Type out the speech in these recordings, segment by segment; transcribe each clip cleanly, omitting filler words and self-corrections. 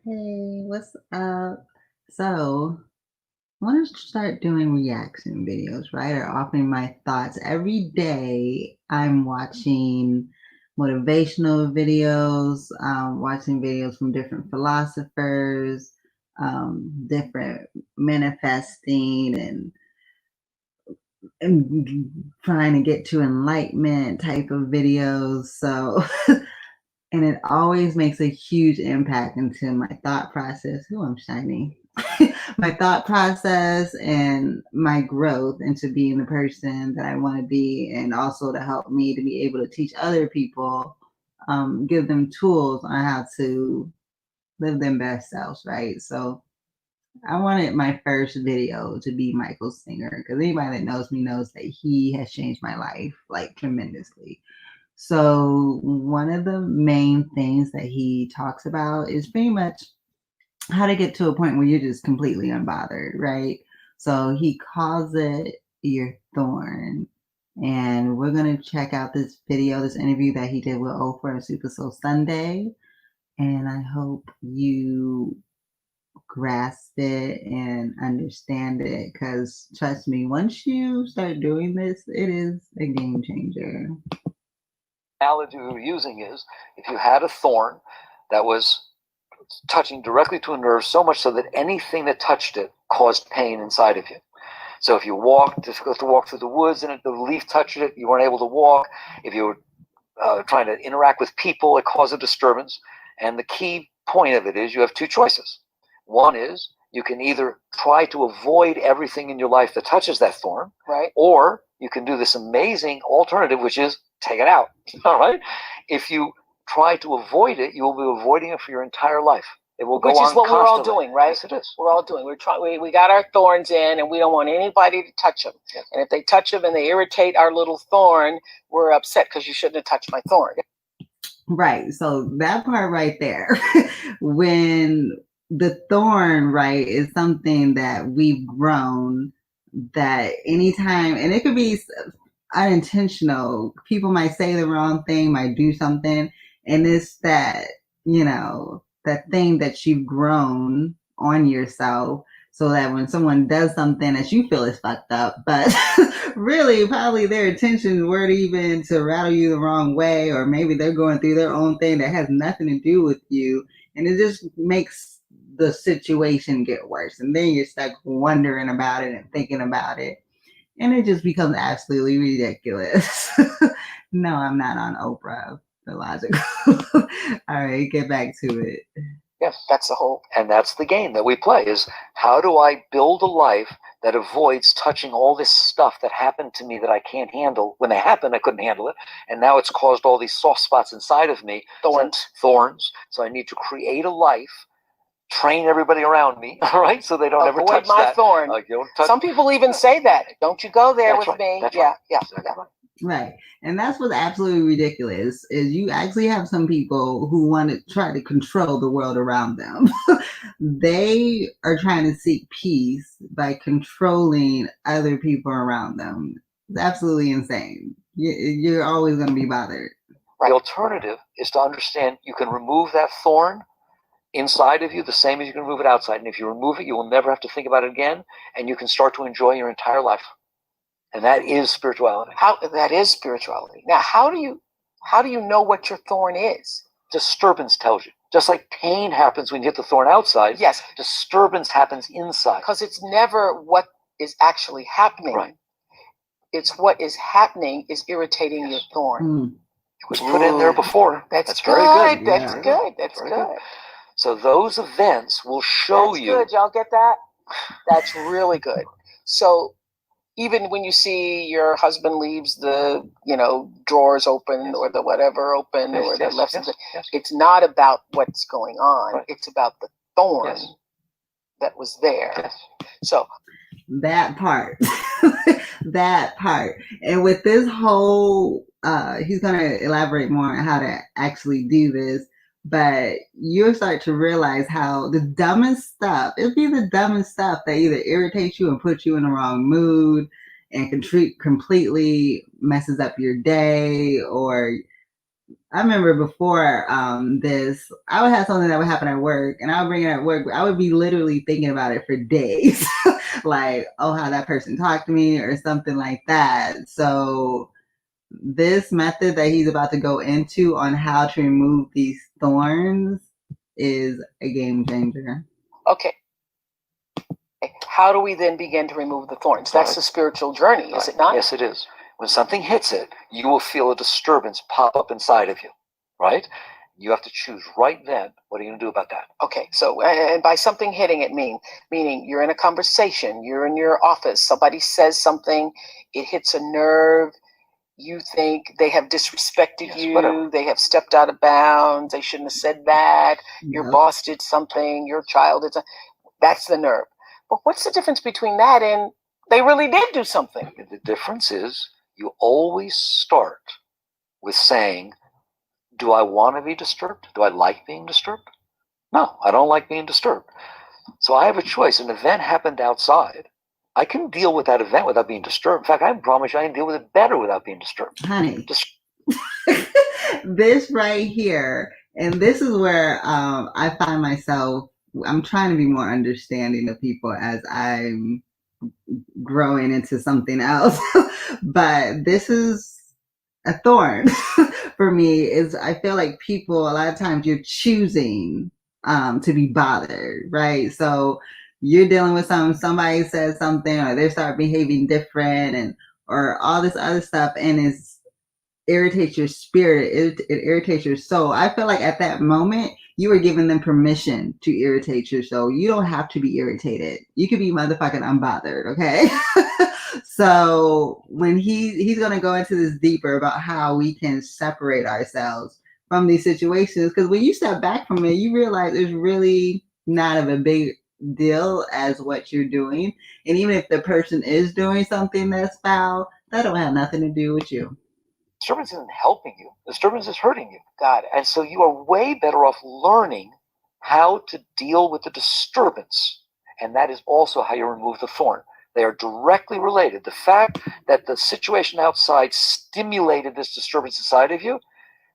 Hey, what's up? So, I want to start doing reaction videos, right? Or offering my thoughts. Every day, I'm watching motivational videos, watching videos from different philosophers, different manifesting and trying to get to enlightenment type of videos. So, and it always makes a huge impact into my thought process. Oh, I'm shiny. My thought process and my growth into being the person that I want to be, and also to help me to be able to teach other people, give them tools on how to live their best selves, right? So I wanted my first video to be Micheal Singer, because anybody that knows me knows that he has changed my life like tremendously. So one of the main things that he talks about is pretty much how to get to a point where you're just completely unbothered, right? So he calls it your thorn. And we're going to check out this video, this interview that he did with Oprah on Super Soul Sunday. And I hope you grasp it and understand it, because trust me, once you start doing this, it is a game changer. Analogy we were using is if you had a thorn that was touching directly to a nerve, so much so that anything that touched it caused pain inside of you. So if you walked, difficult to walk through the woods and the leaf touched it, you weren't able to walk. If you were trying to interact with people, it caused a disturbance. And the key point of it is you have two choices. One is you can either try to avoid everything in your life that touches that thorn, right? Or you can do this amazing alternative, which is take it out. All right. If you try to avoid it, you will be avoiding it for your entire life. It will go on constantly. Which is what we're all doing, right? Yes, it is. We're all doing. We got our thorns in, and we don't want anybody to touch them. Yeah. And if they touch them and they irritate our little thorn, we're upset because you shouldn't have touched my thorn. Right. So that part right there, when the thorn, right, is something that we've grown, that anytime, and it could be unintentional, people might say the wrong thing, might do something, and it's that, that thing that you've grown on yourself, so that when someone does something that you feel is fucked up, but really probably their intentions weren't even to rattle you the wrong way, or maybe they're going through their own thing that has nothing to do with you, and it just makes the situation get worse, and then you're stuck wondering about it and thinking about it, and it just becomes absolutely ridiculous. No, I'm not on Oprah. The logical. All right, get back to it. Yes, that's the whole, and that's the game that we play, is how do I build a life that avoids touching all this stuff that happened to me that I can't handle. When they happened, I couldn't handle it, and now it's caused all these soft spots inside of me, thorns. So I need to create a life, train everybody around me, all right, so they don't ever touch my thorn. Like, you don't touch. Some people even say that. Don't you go there with me? That's right. Yeah. Right. And that's what's absolutely ridiculous, is you actually have some people who want to try to control the world around them. They are trying to seek peace by controlling other people around them. It's absolutely insane. You're always going to be bothered. Right. The alternative is to understand you can remove that thorn inside of you the same as you can remove it outside. And if you remove it, you will never have to think about it again, and you can start to enjoy your entire life. And that is spirituality. That is spirituality. Now, how do you know what your thorn is? Disturbance tells you. Just like pain happens when you hit the thorn outside, yes, disturbance happens inside. Because it's never what is actually happening. Right. It's what is happening is irritating your thorn. It was put in there before. That's very good. That's good. That's good. So those events will show you. That's good. Y'all get that? That's really good. So even when you see your husband leaves the, drawers open, or the whatever open, or the left, it's not about what's going on. Right. It's about the thorn that was there. Yes. So that part, that part. And with this whole, he's going to elaborate more on how to actually do this. But you'll start to realize how the dumbest stuff, it'll be the dumbest stuff that either irritates you and puts you in the wrong mood and completely messes up your day, or I remember before this, I would have something that would happen at work, and I would bring it at work. I would be literally thinking about it for days, like, oh, how that person talked to me or something like that. So this method that he's about to go into on how to remove these thorns is a game changer. Okay. How do we then begin to remove the thorns? That's the spiritual journey, is it not? Yes, it is. When something hits it, you will feel a disturbance pop up inside of you, right? You have to choose right then. What are you going to do about that? Okay, so and by something hitting it, meaning you're in a conversation, you're in your office, somebody says something, it hits a nerve, you think they have disrespected you, whatever. They have stepped out of bounds, they shouldn't have said that, your boss did something, your child did something. That's the nerve. But what's the difference between that and they really did do something? The difference is you always start with saying, do I want to be disturbed? Do I like being disturbed? No, I don't like being disturbed. So I have a choice. An event happened outside. I can deal with that event without being disturbed. In fact, I promise you I can deal with it better without being disturbed. Honey, this right here, and this is where I find myself, I'm trying to be more understanding of people as I'm growing into something else. But this is a thorn for me. Is I feel like people, a lot of times you're choosing to be bothered, right? So you're dealing with somebody says something, or they start behaving different, and or all this other stuff, and it's irritates your spirit, it irritates your soul. I feel like at that moment you were giving them permission to irritate your soul. You don't have to be irritated. You could be motherfucking unbothered, okay? So when he's gonna go into this deeper about how we can separate ourselves from these situations, because when you step back from it, you realize it's really not of a big deal as what you're doing. And even if the person is doing something that's foul, that don't have nothing to do with you. Disturbance isn't helping you. Disturbance is hurting you. Got it. And so you are way better off learning how to deal with the disturbance. And that is also how you remove the thorn. They are directly related. The fact that the situation outside stimulated this disturbance inside of you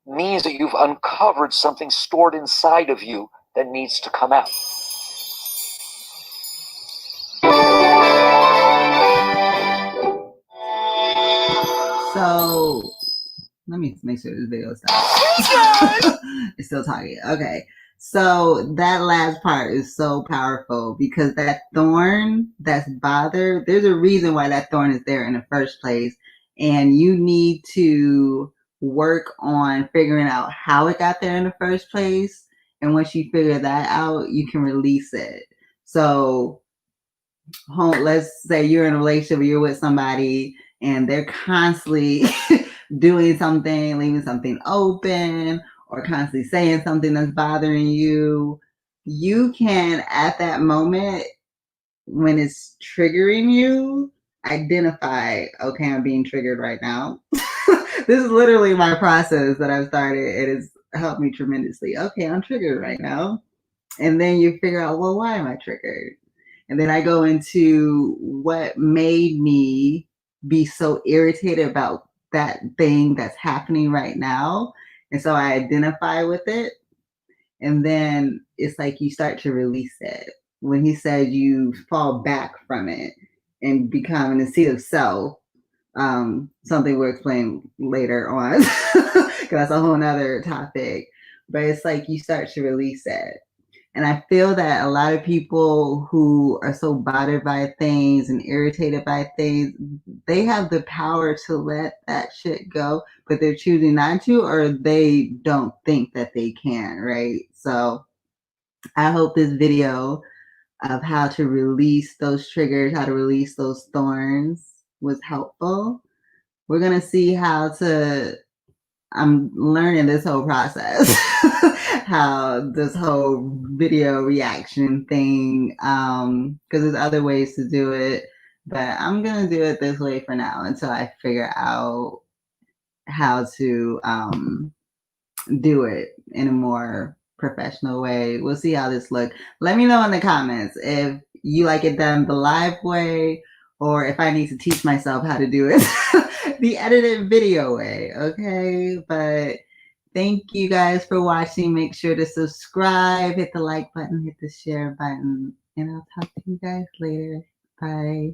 means that you've uncovered something stored inside of you that needs to come out. So let me make sure this video stops. It's still talking. Okay. So that last part is so powerful, because that thorn that's bothered, there's a reason why that thorn is there in the first place. And you need to work on figuring out how it got there in the first place. And once you figure that out, you can release it. So let's say you're in a relationship or you're with somebody and they're constantly doing something, leaving something open, or constantly saying something that's bothering you. You can, at that moment, when it's triggering you, identify, okay, I'm being triggered right now. This is literally my process that I've started. It has helped me tremendously. Okay, I'm triggered right now. And then you figure out, well, why am I triggered? And then I go into what made me be so irritated about that thing that's happening right now. And so I identify with it. And then it's like you start to release it. When he said you fall back from it and become in the seat of self, something we'll explain later on, because that's a whole nother topic. But it's like you start to release it. And I feel that a lot of people who are so bothered by things and irritated by things, they have the power to let that shit go, but they're choosing not to, or they don't think that they can, right? So I hope this video of how to release those triggers, how to release those thorns was helpful. We're going to see I'm learning this whole process, how this whole video reaction thing, because there's other ways to do it, but I'm going to do it this way for now until I figure out how to do it in a more professional way. We'll see how this looks. Let me know in the comments if you like it done the live way, or if I need to teach myself how to do it the edited video way, okay? But Thank you guys for watching. Make sure to subscribe, hit the like button, hit the share button, and I'll talk to you guys later. Bye.